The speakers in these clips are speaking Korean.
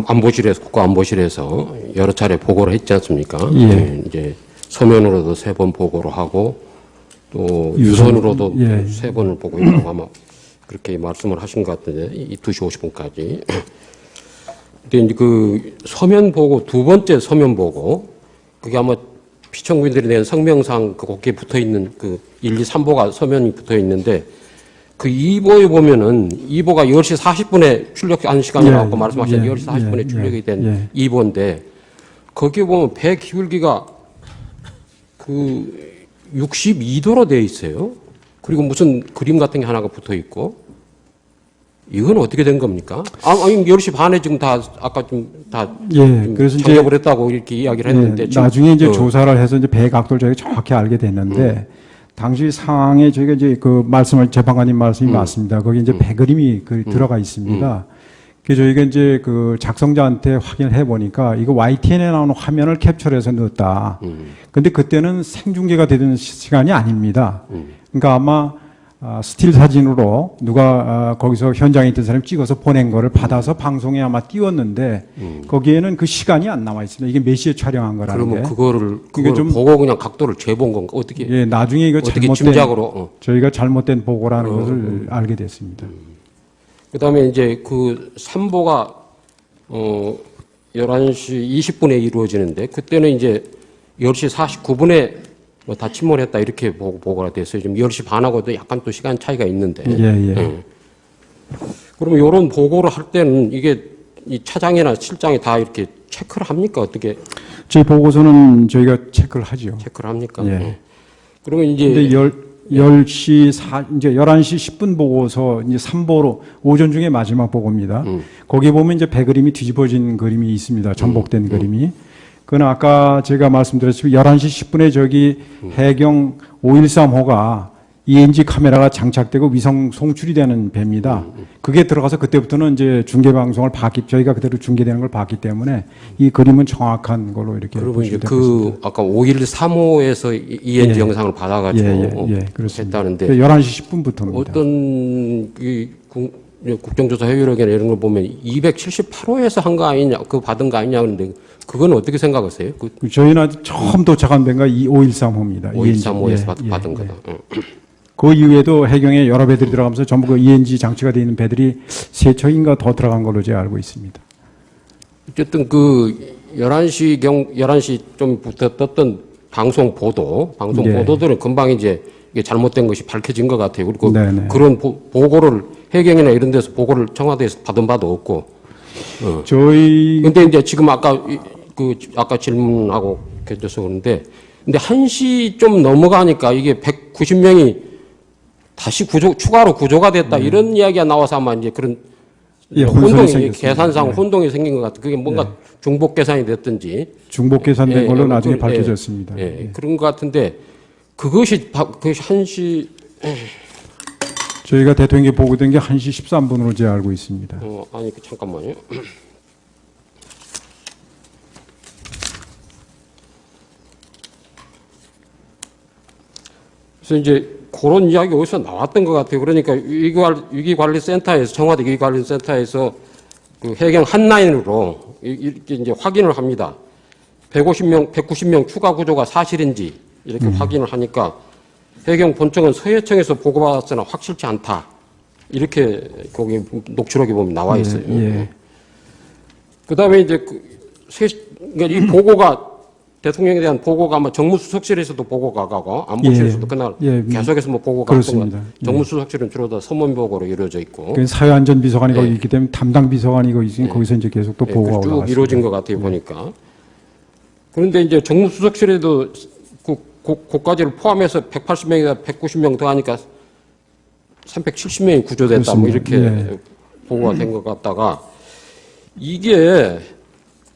안보실에서, 국가안보실에서 여러 차례 보고를 했지 않습니까? 예. 네, 이제 서면으로도 3번 보고를 하고 또 유선으로도 예. 3번을 보고 있다고 아마 그렇게 말씀을 하신 것 같은데, 이 2시 50분까지. 근데 이제 그 서면 보고, 두 번째 서면 보고, 그게 아마 피청구인들이 낸 성명상 거기에 붙어 있는 그 1, 2, 3보가 서면이 붙어 있는데, 그 2보에 보면은 2보가 10시 40분에 출력한 시간이라고 말씀하신 10시 40분에 출력이 된 2보인데, 거기에 보면 배 기울기가 그 62도로 되어 있어요. 그리고 무슨 그림 같은 게 하나가 붙어 있고, 이건 어떻게 된 겁니까? 아니, 10시 반에 지금 다, 아까 그래서 이제 장접을 했다고 이렇게 이야기를 했는데. 나중에 이제 조사를 해서 이제 배 각도를 저희가 정확히 알게 됐는데, 당시 상황에 저희가 이제 그 말씀을, 재판관님 말씀이 맞습니다. 거기 이제 배 그림이 들어가 있습니다. 그래서 저희가 이제 그 작성자한테 확인을 해보니까 이거 YTN에 나오는 화면을 캡처해서 넣었다. 근데 그때는 생중계가 되는 시간이 아닙니다. 그러니까 아마 스틸 사진으로 누가 거기서 현장에 있던 사람이 찍어서 보낸 거를 받아서 방송에 아마 띄웠는데 거기에는 그 시간이 안 나와 있습니다. 이게 몇 시에 촬영한 거라는 게. 그러면 그거를 좀 보고 그냥 각도를 재본 건가? 어떻게? 예, 나중에 이거 어떻게 잘못된 짐작으로? 저희가 잘못된 보고라는 것을 알게 됐습니다. 그다음에 이제 그 3보가 11시 20분에 이루어지는데, 그때는 이제 10시 49분에 뭐 다 침몰했다 이렇게 보고가 됐어요. 지금 10시 반하고도 약간 또 시간 차이가 있는데. 그러면 이런 보고를 할 때는 이게 이 차장이나 실장이 다 이렇게 체크를 합니까? 어떻게? 저희 보고서는 저희가 체크를 하죠. 체크를 합니까? 예. 그러면 이제. 근데 10시 이제 11시 10분 보고서 이제 3보로 오전 중에 마지막 보고입니다. 거기 보면 이제 배 그림이 뒤집어진 그림이 있습니다. 전복된 그림이. 그건 아까 제가 말씀드렸지만 11시 10분에 저기 해경 513호가 ENG 카메라가 장착되고 위성 송출이 되는 배입니다. 그게 들어가서 그때부터는 이제 중계 방송을 봤기, 저희가 그대로 중계되는 걸 봤기 때문에 이 그림은 정확한 걸로 이렇게. 그러면 이제 그 아까 513호에서 ENG 영상을 받아가지고 했다는데 11시 10분부터입니다. 어떤 국정조사 회유력이나 이런 걸 보면 278호에서 한 거 아니냐, 그 받은 거 아니냐 그런데 그건 어떻게 생각하세요? 저희는 아직 처음 도착한 배가 513호입니다. 513호에서 받은 거다. 그 이후에도 해경에 여러 배들이 들어가면서 전부 그 ENG 장치가 되어 있는 배들이 3척인가 더 들어간 걸로 제가 알고 있습니다. 어쨌든 그 11시 좀부터 떴던 방송 보도들은 금방 이제 이게 잘못된 것이 밝혀진 것 같아요. 그리고 그런 보고를 해경이나 이런 데서 보고를 청와대에서 받은 바도 없고. 근데 이제 지금 아까 질문하고 계셔서 그런데, 근데 1시 좀 넘어가니까 이게 190명이 다시 추가로 구조가 됐다 이런 이야기가 나와서 아마 이제 그런 혼동이, 계산상 혼동이 생긴 것 같아요. 그게 뭔가 중복 계산이 됐든지. 중복 계산된 걸로 나중에 밝혀졌습니다. 그런 것 같은데, 그것이 1시. 저희가 대통령께 보고된 게 1시 13분으로 제가 알고 있습니다. 아니, 잠깐만요. 그래서 이제 그런 이야기 어디서 나왔던 것 같아요. 그러니까 위기관리센터에서, 청와대 위기관리센터에서 그 해경 한라인으로 이렇게 이제 확인을 합니다. 190명 추가 구조가 사실인지 이렇게 확인을 하니까 해경 본청은 서해청에서 보고받았으나 확실치 않다. 이렇게 거기 녹취록에 보면 나와 있어요. 그 다음에 이제 그러니까 이 보고가 대통령에 대한 보고가 아마 정무수석실에서도 보고가 가고 안보실에서도 그날 계속해서 뭐 보고가 갔던 정무수석실은 주로 다 서면 보고로 이루어져 있고. 사회안전비서관이 거기 있기 때문에 담당 비서관이 거기서 이제 계속 또 보고가 올라갔습니다. 쭉 이루어진 것 같아요 보니까. 그런데 이제 정무수석실에도 그까지를 포함해서 180명이다 190명 더 하니까 370명이 구조됐다. 뭐 이렇게 보고가 된 것 같다가 이게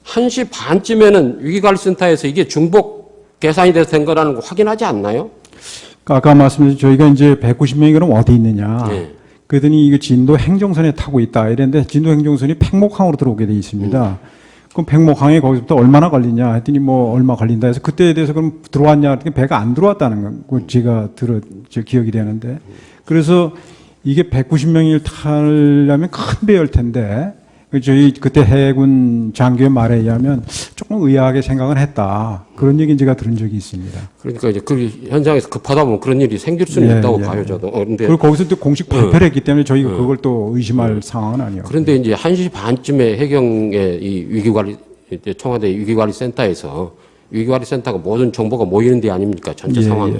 1시 반쯤에는 위기관리센터에서 이게 중복 계산이 돼서 된 거라는 거 확인하지 않나요? 아까 말씀드린 저희가 이제 190명이 그럼 어디 있느냐. 그랬더니 이게 진도 행정선에 타고 있다. 이랬는데 진도 행정선이 팽목항으로 들어오게 돼 있습니다. 그럼 팽목항에 거기서부터 얼마나 걸리냐 했더니 뭐 얼마 걸린다 해서 그때에 대해서 그럼 들어왔냐 했더니 배가 안 들어왔다는 거 제가 기억이 되는데 그래서 이게 190명을 타려면 큰 배일 텐데 저희 그때 해군 장교의 말에 의하면 조금 의아하게 생각을 했다. 그런 얘기 제가 들은 적이 있습니다. 그러니까 이제 그 현장에서 급하다 보면 그런 일이 생길 수는 있다고 봐요, 저도. 근데 그리고 거기서 또 공식 발표를 했기 때문에 저희가 그걸 또 의심할 상황은 아니었고. 그런데 이제 1시 반쯤에 해경의 이 위기관리, 이제 청와대 위기관리센터에서 위기관리센터가 모든 정보가 모이는 데 아닙니까? 전체 상황이.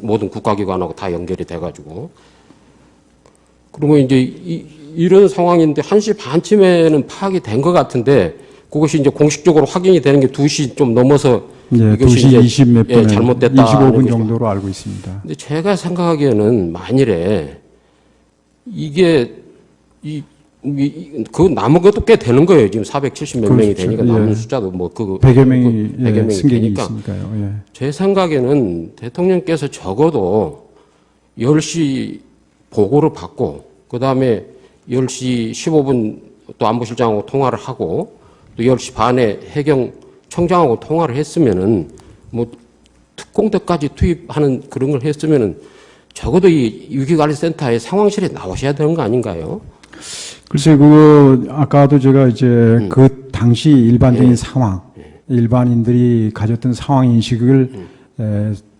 모든 국가기관하고 다 연결이 돼가지고. 그러면 이제 이런 상황인데 1시 반쯤에는 파악이 된 것 같은데 그것이 이제 공식적으로 확인이 되는 게 2시 좀 넘어서 이것이 2시 20 몇 분에 잘못됐다. 25분 정도로 알고 있습니다. 근데 제가 생각하기에는 만일에 이게 그 남은 것도 꽤 되는 거예요. 지금 470 몇 명이 되니까 남은 숫자도 뭐 100여 명이 100여 명이 승객이 되니까 있으니까요. 제 생각에는 대통령께서 적어도 10시 보고를 받고 그다음에 10시 15분 또 안보실장하고 통화를 하고 또 10시 반에 해경 청장하고 통화를 했으면은 뭐 특공대까지 투입하는 그런 걸 했으면은 적어도 이 위기관리센터의 상황실에 나오셔야 되는 거 아닌가요? 글쎄, 아까도 제가 이제 그 당시 일반적인 상황, 일반인들이 가졌던 상황 인식을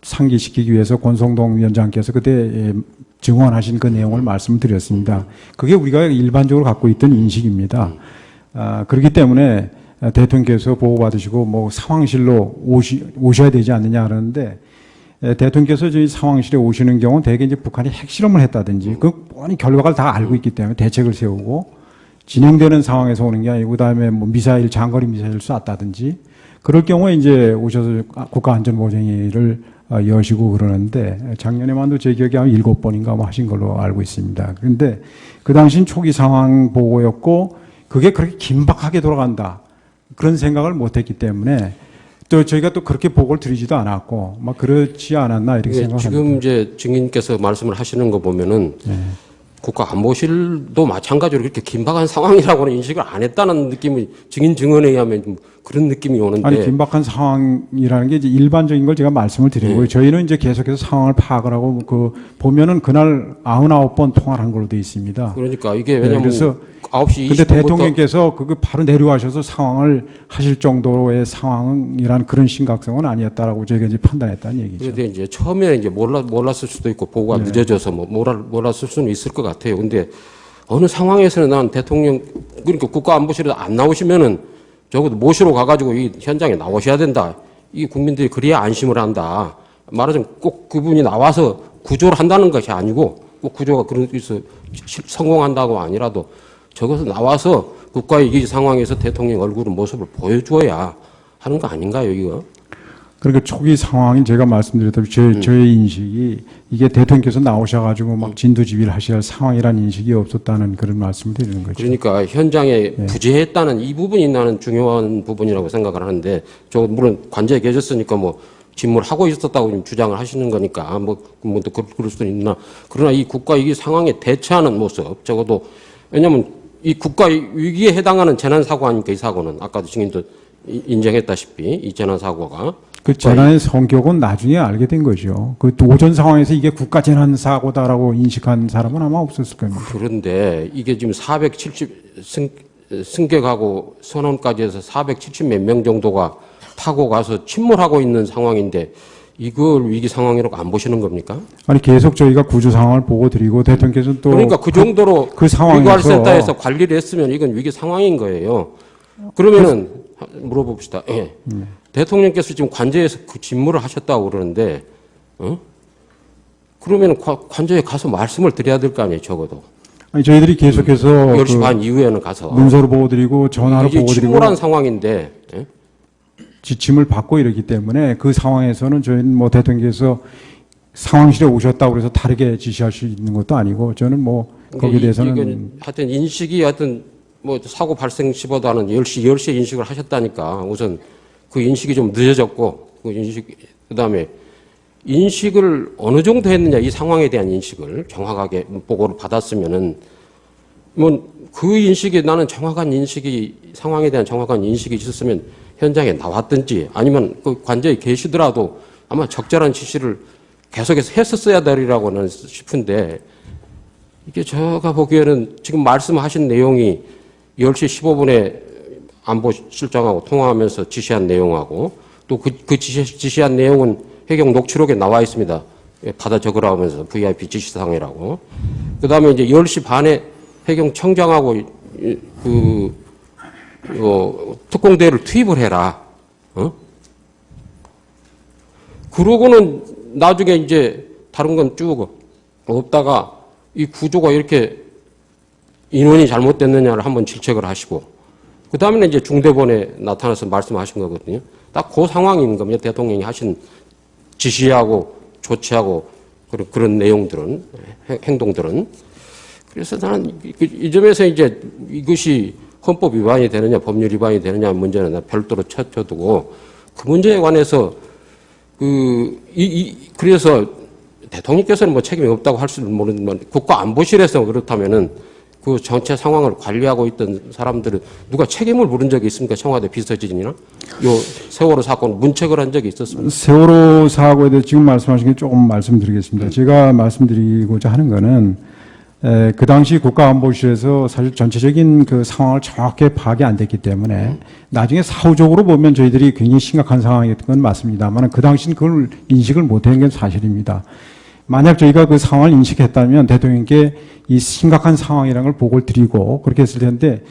상기시키기 위해서 권성동 위원장께서 그때 증언하신 그 내용을 말씀드렸습니다. 그게 우리가 일반적으로 갖고 있던 인식입니다. 그렇기 때문에 대통령께서 보고받으시고 뭐 상황실로 오셔야 되지 않느냐 하는데 대통령께서 저희 상황실에 오시는 경우는 대개 이제 북한이 핵실험을 했다든지 그 뻔히 결과를 다 알고 있기 때문에 대책을 세우고 진행되는 상황에서 오는 게 아니고 그다음에 뭐 미사일 장거리 미사일을 쐈다든지 그럴 경우에 이제 오셔서 국가안전보장회의를 여시고 그러는데 작년에만도 제 기억에 한 7번인가 뭐 하신 걸로 알고 있습니다. 그런데 그 당시는 초기 상황 보고였고 그게 그렇게 긴박하게 돌아간다 그런 생각을 못했기 때문에 또 저희가 또 그렇게 보고를 드리지도 않았고 막 그렇지 않았나 이렇게 생각합니다. 지금 이제 증인께서 말씀을 하시는 거 보면은 국가안보실도 마찬가지로 그렇게 긴박한 상황이라고는 인식을 안 했다는 느낌이 증인 증언에 의하면 좀 그런 느낌이 오는데. 아니 긴박한 상황이라는 게 이제 일반적인 걸 제가 말씀을 드린 거예요. 저희는 이제 계속해서 상황을 파악을 하고 보면은 그날 99번 통화를 한 걸로 돼 있습니다. 그러니까 이게 왜냐면 그래서 9시 20분부터 근데 대통령께서 그거 바로 내려가셔서 상황을 하실 정도의 상황이란 그런 심각성은 아니었다라고 저희가 이제 판단했다는 얘기죠. 그런데 이제 처음에 이제 몰랐을 수도 있고 보고가 늦어져서 뭐 몰랐을 수는 있을 것 같아요. 근데 어느 상황에서는 난 대통령 그러니까 국가안보실에 안 나오시면은 적어도 모시러 가가지고 이 현장에 나오셔야 된다. 이 국민들이 그래야 안심을 한다. 말하자면 꼭 그분이 나와서 구조를 한다는 것이 아니고 꼭 구조가 그래서 성공한다고 아니라도 적어서 나와서 국가의 이 상황에서 대통령 얼굴 모습을 보여줘야 하는 거 아닌가요, 이거? 그러니까 초기 상황이 제가 말씀드렸다시피 저의 인식이 이게 대통령께서 나오셔가지고 막 진두지휘를 하셔야 할 상황이라는 인식이 없었다는 그런 말씀을 드리는 거죠. 그러니까 현장에 부재했다는 이 부분이 나는 중요한 부분이라고 생각을 하는데 물론 관저에 계셨으니까 뭐 직무하고 있었다고 지금 주장을 하시는 거니까 또 그럴 수는 있나. 그러나 이 국가 위기 상황에 대처하는 모습 적어도 왜냐하면 이 국가 위기에 해당하는 재난사고 아닙니까? 이 사고는 아까도 증인도 인정했다시피 이 재난사고가 그 재난의 성격은 나중에 알게 된 거죠. 그 오전 상황에서 이게 국가 재난 사고다라고 인식한 사람은 아마 없었을 겁니다. 그런데 이게 지금 470 승객하고 선원까지 해서 470 몇 명 정도가 타고 가서 침몰하고 있는 상황인데 이걸 위기 상황이라고 안 보시는 겁니까? 아니 계속 저희가 구조 상황을 보고 드리고 대통령께서는 또 그러니까 그 정도로 그 상황에서 위기관리센터에서 관리를 했으면 이건 위기 상황인 거예요. 그러면은 물어봅시다. 예. 대통령께서 지금 관저에서 그 직무를 하셨다고 그러는데, 그러면 관저에 가서 말씀을 드려야 될 거 아니에요, 적어도. 아니 저희들이 계속해서 10시 반 이후에는 가서. 문서로 보고 드리고 전화로 보고 드리고 침몰한 상황인데, 예? 지침을 받고 이러기 때문에 그 상황에서는 저희는 뭐 대통령께서 상황실에 오셨다고 그래서 다르게 지시할 수 있는 것도 아니고 저는 뭐 거기에 대해서는 하여튼 인식이 하여튼 뭐 사고 발생 시보다는 10시에 인식을 하셨다니까 우선 그 인식이 좀 늦어졌고 그다음에 인식을 어느 정도 했느냐 이 상황에 대한 인식을 정확하게 보고를 받았으면은 뭐 그 인식이 나는 정확한 인식이 상황에 대한 정확한 인식이 있었으면 현장에 나왔든지 아니면 그 관저에 계시더라도 아마 적절한 지시를 계속해서 했었어야 되리라고는 싶은데 이게 제가 보기에는 지금 말씀하신 내용이 10시 15분에 안보실장하고 통화하면서 지시한 내용하고 또 그 지시한 내용은 해경 녹취록에 나와 있습니다. 받아 적으라 하면서 VIP 지시사항이라고. 그 다음에 이제 10시 반에 해경 청장하고 특공대를 투입을 해라. 그러고는 나중에 이제 다른 건 쭉 없다가 이 구조가 이렇게 인원이 잘못됐느냐를 한번 질책을 하시고 그 다음에 이제 중대본에 나타나서 말씀하신 거거든요. 딱 그 상황인 겁니다. 대통령이 하신 지시하고 조치하고 그런 내용들은 행동들은. 그래서 나는 이 점에서 이제 이것이 헌법 위반이 되느냐 법률 위반이 되느냐 문제는 별도로 쳐두고 그 문제에 관해서 그래서 대통령께서는 뭐 책임이 없다고 할 수는 모르지만 국가안보실에서 그렇다면은 그 전체 상황을 관리하고 있던 사람들은 누가 책임을 물은 적이 있습니까? 청와대 비서진이나 요 세월호 사건 문책을 한 적이 있었습니까? 세월호 사고에 대해서 지금 말씀하신 게 조금 말씀드리겠습니다. 제가 말씀드리고자 하는 거는 그 당시 국가안보실에서 사실 전체적인 그 상황을 정확하게 파악이 안 됐기 때문에 나중에 사후적으로 보면 저희들이 굉장히 심각한 상황이었던 건 맞습니다만 그 당시는 그걸 인식을 못한 게 사실입니다. 만약 저희가 그 상황을 인식했다면 대통령께 이 심각한 상황이라는 걸 보고를 드리고 그렇게 했을 텐데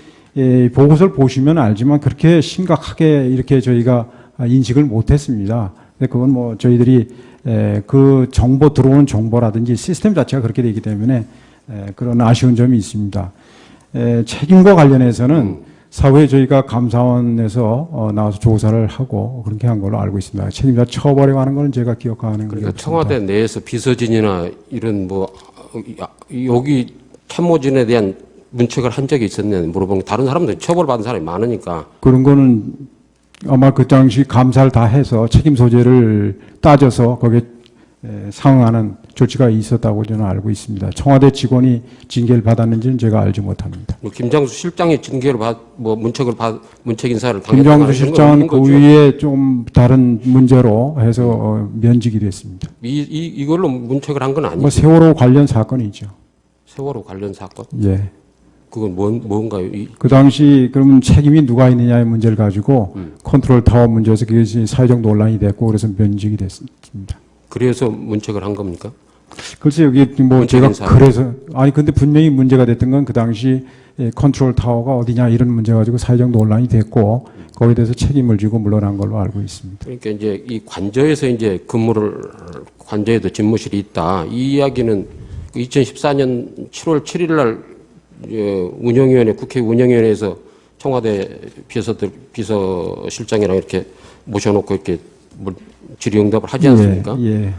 보고서를 보시면 알지만 그렇게 심각하게 이렇게 저희가 인식을 못했습니다. 근데 그건 뭐 저희들이 그 정보 들어오는 정보라든지 시스템 자체가 그렇게 되기 때문에 그런 아쉬운 점이 있습니다. 책임과 관련해서는 사후에 저희가 감사원에서 나와서 조사를 하고 그렇게 한 걸로 알고 있습니다. 책임자 처벌에 관한 거는 제가 기억하는 그러니까 청와대 내에서 비서진이나 이런 뭐 여기 참모진에 대한 문책을 한 적이 있었냐 물어보면 다른 사람들 처벌받은 사람이 많으니까 그런 거는 아마 그 당시 감사를 다 해서 책임 소재를 따져서 거기에 상응하는 조치가 있었다고 저는 알고 있습니다. 청와대 직원이 징계를 받았는지는 제가 알지 못합니다. 뭐 김장수 실장이 징계를 문책 인사를 김장수 실장은 그 위에 좀 다른 문제로 해서 면직이 됐습니다. 이걸로 문책을 한 건 아니죠. 뭐 세월호 관련 사건이죠. 세월호 관련 사건? 예. 그건 뭔가요? 그 당시 그러면 책임이 누가 있느냐의 문제를 가지고 컨트롤 타워 문제에서 그것이 사회적 논란이 됐고 그래서 면직이 됐습니다. 그래서 문책을 한 겁니까? 글쎄 여기 뭐 제가 인사. 그래서 아니 근데 분명히 문제가 됐던 건 그 당시 컨트롤 타워가 어디냐 이런 문제 가지고 사회적 논란이 됐고 거기에 대해서 책임을 지고 물러난 걸로 알고 있습니다. 그러니까 이제 이 관저에서 이제 관저에도 집무실이 있다. 이 이야기는 2014년 7월 7일 날 운영위원회 국회 운영위원회에서 청와대 비서실장이랑 이렇게 모셔놓고 이렇게 질의응답을 하지 않습니까? 예.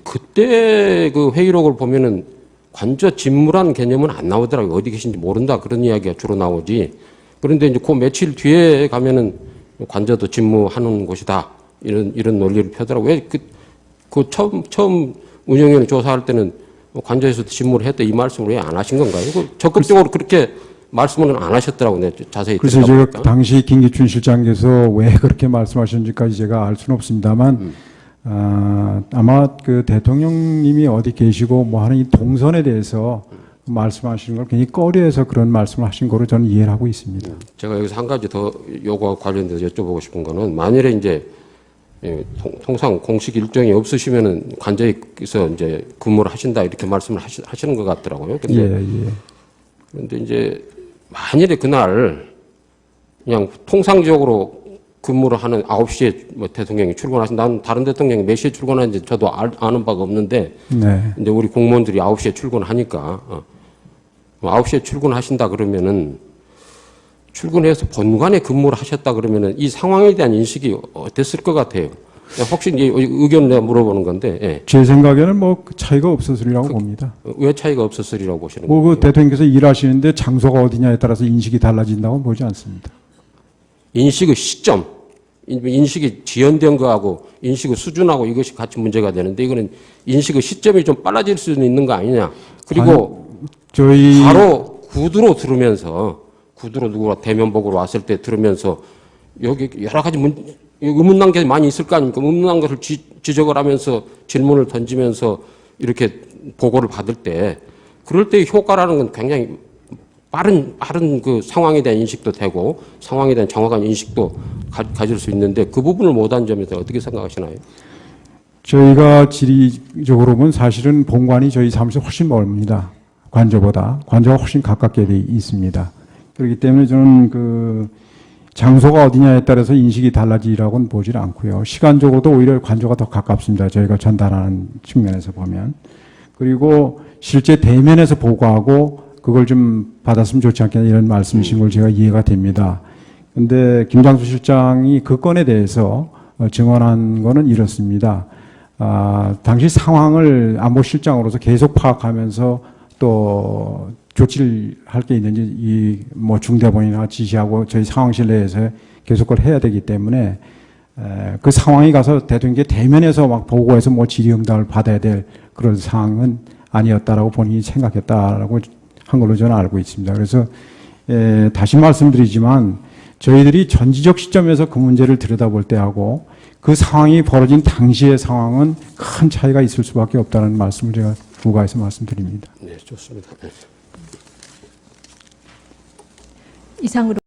그때 그 회의록을 보면은 관저 집무란 개념은 안 나오더라고요. 어디 계신지 모른다 그런 이야기가 주로 나오지. 그런데 이제 그 며칠 뒤에 가면은 관저도 집무하는 곳이다 이런 논리를 펴더라고요. 왜 그 처음 운영위원회 조사할 때는 관저에서도 집무를 했다 이 말씀을 왜 안 하신 건가요? 적극적으로 그렇게 말씀은 안 하셨더라고요. 네, 자세히 그래서 제가 들어보니까. 당시 김기춘 실장께서 왜 그렇게 말씀하셨는지까지 제가 알 수는 없습니다만 아마 그 대통령님이 어디 계시고 뭐 하는 이 동선에 대해서 말씀하시는 걸 굉장히 꺼려해서 그런 말씀을 하신 거로 저는 이해를 하고 있습니다. 제가 여기서 한 가지 더 요거와 관련돼서 여쭤보고 싶은 거는 만일에 이제 통상 공식 일정이 없으시면은 관저에서 이제 근무를 하신다 이렇게 말씀을 하시는 것 같더라고요. 근데 그런데 이제 만일에 그날 그냥 통상적으로 근무를 하는 9시에 뭐 대통령이 출근하신 난 다른 대통령이 몇 시에 출근하는지 저도 아는 바가 없는데 이제 우리 공무원들이 9시에 출근하니까 9시에 출근하신다 그러면은 출근해서 본관에 근무를 하셨다 그러면은 이 상황에 대한 인식이 어땠을 것 같아요. 혹시 이제 의견 내가 물어보는 건데. 예. 제 생각에는 뭐 차이가 없었으리라고 봅니다. 왜 차이가 없었으리라고 보시는 뭐 거예요? 그 대통령께서 일하시는데 장소가 어디냐에 따라서 인식이 달라진다고 보지 않습니다. 인식의 시점, 인식이 지연된 거하고 인식의 수준하고 이것이 같이 문제가 되는데 이거는 인식의 시점이 좀 빨라질 수는 있는 거 아니냐. 그리고 저희 바로 구두로 누구가 대면복으로 왔을 때 들으면서 여기 여러 가지 의문난 게 많이 있을 거 아닙니까? 의문난 것을 지적을 하면서 질문을 던지면서 이렇게 보고를 받을 때 그럴 때 효과라는 건 굉장히 빠른 그 상황에 대한 인식도 되고 상황에 대한 정확한 인식도 가질 수 있는데 그 부분을 못한 점에 대해서 어떻게 생각하시나요? 저희가 지리적으로 보면 사실은 본관이 저희 사무실 훨씬 멀습니다. 관저가 훨씬 가깝게 돼 있습니다. 그렇기 때문에 저는 그 장소가 어디냐에 따라서 인식이 달라지라고는 보질 않고요. 시간적으로도 오히려 관저가 더 가깝습니다. 저희가 전달하는 측면에서 보면. 그리고 실제 대면에서 보고하고 그걸 좀 받았으면 좋지 않겠냐 이런 말씀이신 걸 제가 이해가 됩니다. 근데 김장수 실장이 그 건에 대해서 증언한 거는 이렇습니다. 당시 상황을 안보실장으로서 계속 파악하면서 또 조치를 할 게 있는지 뭐 중대본이나 지시하고 저희 상황실 내에서 계속 그걸 해야 되기 때문에 그 상황이 가서 대통령께 대면에서 막 보고해서 뭐 질의응답을 받아야 될 그런 상황은 아니었다라고 본인이 생각했다라고 한 걸로 저는 알고 있습니다. 그래서 다시 말씀드리지만 저희들이 전지적 시점에서 그 문제를 들여다볼 때하고 그 상황이 벌어진 당시의 상황은 큰 차이가 있을 수밖에 없다는 말씀을 제가 부가해서 말씀드립니다. 네, 좋습니다. 이상으로